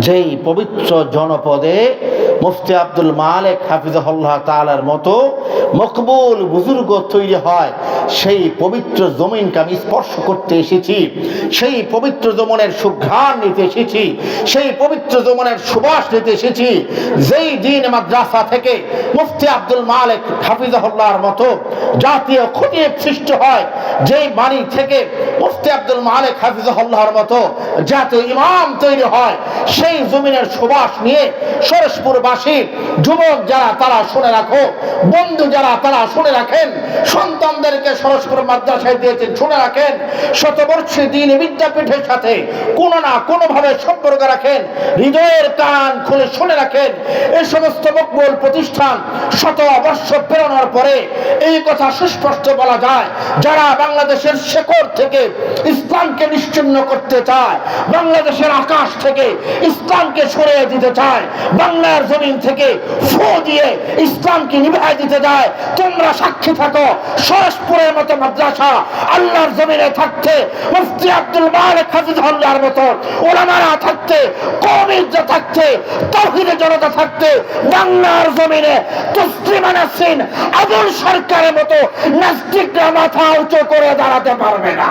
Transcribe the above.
যেই পবিত্র জনপদে মুফতি আব্দুল মালিক হাফিজাহুল্লাহ তাআলার মতো মকবুল বুজুর্গ তৈরি হয়, সেই পবিত্র জমিনকে আমি স্পর্শ করতে এসেছি, সেই পবিত্র জমিনের সুঘ্রাণ নিতে এসেছি, সেই পবিত্র জমিনের সুবাস নিতে এসেছি। যেই দিন মাদ্রাসা থেকে মুফতি আব্দুল মালিক হাফিজাহুল্লাহর মতো জাতীয় খতিব সৃষ্টি হয়, যেই বাণী থেকে মুফতি আব্দুল মালিক হাফিজাহুল্লাহর মতো জাতীয় ইমাম তৈরি হয়, সেই জমিনের সুবাস নিয়ে সরসপুরবাসী যুবক যারা তারা শুনে রাখো, বন্ধু যারা তারা শুনে রাখেন, সন্তানদেরকে সরসপুর মাদ্রাসায় দিয়েছেন শুনে রাখেন, শতবর্ষী দ্বীনি বিদ্যাপীঠের সাথে কোনো না কোনো ভাবে সম্পর্ক রাখেন, হৃদয়ের কান খুলে শুনে রাখেন। এই সমস্ত মকবুল প্রতিষ্ঠান শত বর্ষ পেরোনোর পরে এই কথা সুস্পষ্ট বলা যায়, যারা বাংলাদেশের শেকড় থেকে ইসলামকে নিশ্চিহ্ন করতে চায়, বাংলাদেশের আকাশ থেকে ইসলামকে সরিয়ে দিতে চায়, বাংলার জমিন থেকে ফু দিয়ে ইসলামকে নিভাই দিতে যায়, তোমরা সাক্ষী থাকো। সরসপুরের মতো মাদ্রাসা আল্লাহর জমিনে থাকতে, মুফতি আব্দুল মালিক হাফিজাহুল্লাহর মতো উলামারা থাকতে, কওমিরা থাকতে, তাওহীদের জনতা থাকতে, বাংলার জমিনে তসলিমা নাসরিন আবুল সরকারের মতো নাস্তিকরা মাথা উঁচু করে দাঁড়াতে পারবে না।